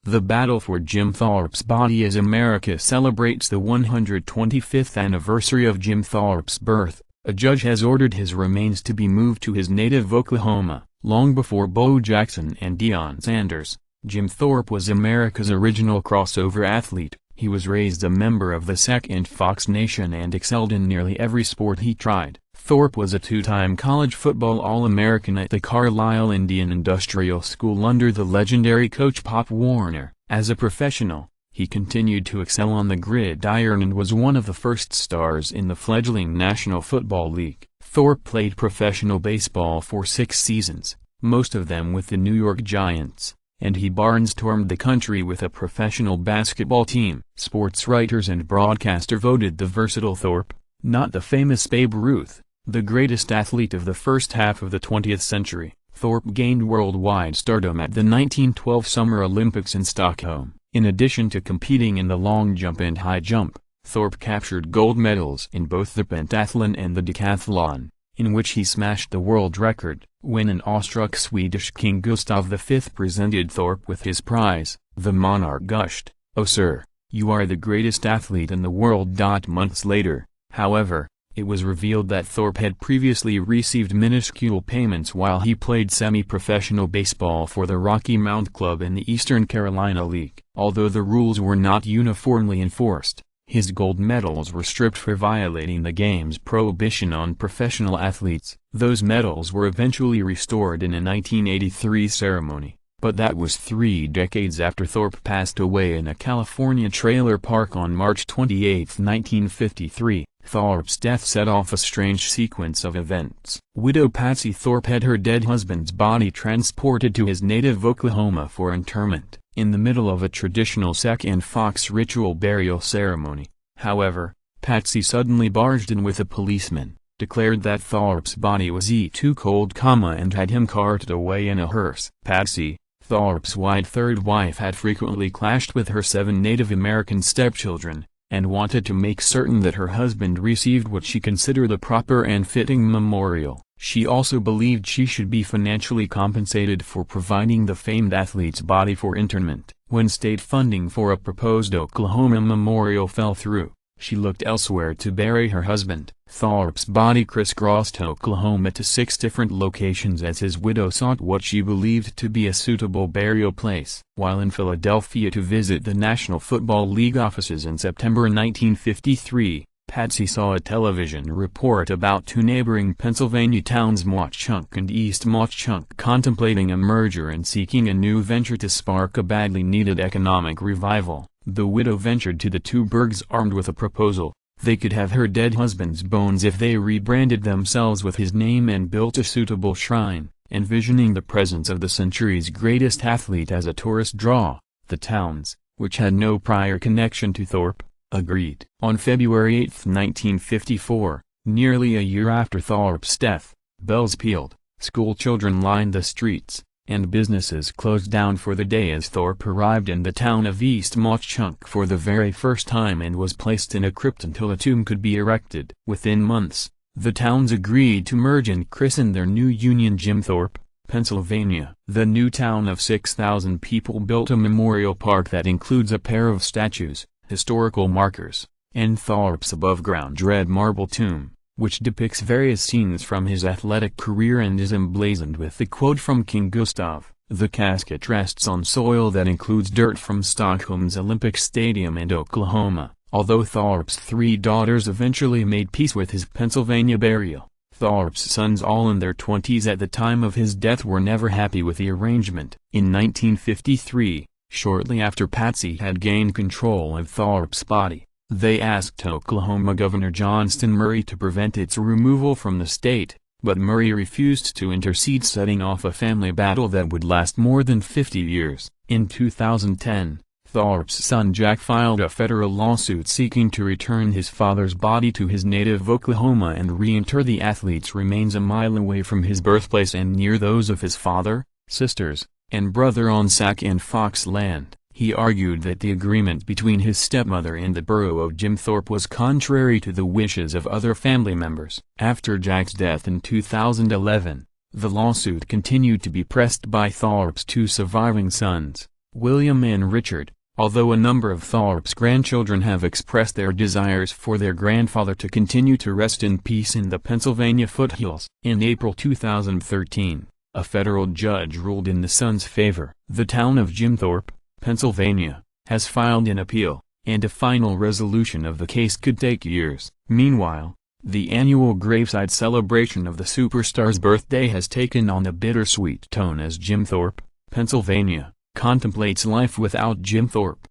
The battle for Jim Thorpe's body as America celebrates the 125th anniversary of Jim Thorpe's birth. A judge has ordered his remains to be moved to his native Oklahoma. Long before Bo Jackson and Deion Sanders, Jim Thorpe was America's original crossover athlete. He was raised a member of the Sac and Fox Nation and excelled in nearly every sport he tried. Thorpe was a two-time college football All-American at the Carlisle Indian Industrial School under the legendary coach Pop Warner. As a professional, he continued to excel on the gridiron and was one of the first stars in the fledgling National Football League. Thorpe played professional baseball for 6 seasons, most of them with the New York Giants, and he barnstormed the country with a professional basketball team. Sports writers and broadcaster voted the versatile Thorpe, not the famous Babe Ruth, the greatest athlete of the first half of the 20th century. Thorpe gained worldwide stardom at the 1912 Summer Olympics in Stockholm. In addition to competing in the long jump and high jump, Thorpe captured gold medals in both the pentathlon and the decathlon, in which he smashed the world record. When an awestruck Swedish King Gustav V presented Thorpe with his prize, the monarch gushed, "Oh sir, you are the greatest athlete in the world." Months later, however, it was revealed that Thorpe had previously received minuscule payments while he played semi-professional baseball for the Rocky Mount Club in the Eastern Carolina League. Although the rules were not uniformly enforced, his gold medals were stripped for violating the game's prohibition on professional athletes. Those medals were eventually restored in a 1983 ceremony, but that was 3 decades after Thorpe passed away in a California trailer park on March 28, 1953. Thorpe's death set off a strange sequence of events. Widow Patsy Thorpe had her dead husband's body transported to his native Oklahoma for interment, in the middle of a traditional Sac and Fox ritual burial ceremony. However, Patsy suddenly barged in with a policeman, declared that Thorpe's body was too cold, and had him carted away in a hearse. Patsy, Thorpe's third wife, had frequently clashed with her 7 Native American stepchildren, and wanted to make certain that her husband received what she considered a proper and fitting memorial. She also believed she should be financially compensated for providing the famed athlete's body for interment. When state funding for a proposed Oklahoma memorial fell through, she looked elsewhere to bury her husband. Thorpe's body crisscrossed Oklahoma to 6 different locations as his widow sought what she believed to be a suitable burial place. While in Philadelphia to visit the National Football League offices in September 1953, Patsy saw a television report about 2 neighboring Pennsylvania towns, Mauch-Chunk and East Mauch-Chunk, contemplating a merger and seeking a new venture to spark a badly needed economic revival. The widow ventured to the 2 burgs armed with a proposal. They could have her dead husband's bones if they rebranded themselves with his name and built a suitable shrine. Envisioning the presence of the century's greatest athlete as a tourist draw, the towns, which had no prior connection to Thorpe, agreed. On February 8, 1954, nearly a year after Thorpe's death, bells pealed, school children lined the streets, and businesses closed down for the day as Thorpe arrived in the town of East Mauch-Chunk for the very first time and was placed in a crypt until a tomb could be erected. Within months, the towns agreed to merge and christen their new union Jim Thorpe, Pennsylvania. The new town of 6,000 people built a memorial park that includes a pair of statues, historical markers, and Thorpe's above-ground red marble tomb, which depicts various scenes from his athletic career and is emblazoned with the quote from King Gustav. The casket rests on soil that includes dirt from Stockholm's Olympic Stadium and Oklahoma. Although Thorpe's 3 daughters eventually made peace with his Pennsylvania burial, Thorpe's sons, all in their 20s at the time of his death, were never happy with the arrangement. In 1953, shortly after Patsy had gained control of Thorpe's body, they asked Oklahoma Governor Johnston Murray to prevent its removal from the state, but Murray refused to intercede, setting off a family battle that would last more than 50 years. In 2010, Thorpe's son Jack filed a federal lawsuit seeking to return his father's body to his native Oklahoma and reinter the athlete's remains a mile away from his birthplace and near those of his father, sisters, and brother on Sac and Fox land. He argued that the agreement between his stepmother and the borough of Jim Thorpe was contrary to the wishes of other family members. After Jack's death in 2011, the lawsuit continued to be pressed by Thorpe's 2 surviving sons, William and Richard. Although a number of Thorpes' grandchildren have expressed their desires for their grandfather to continue to rest in peace in the Pennsylvania foothills. In April 2013, a federal judge ruled in the son's favor. The town of Jim Thorpe, Pennsylvania, has filed an appeal, and a final resolution of the case could take years. Meanwhile, the annual graveside celebration of the superstar's birthday has taken on a bittersweet tone as Jim Thorpe, Pennsylvania, contemplates life without Jim Thorpe.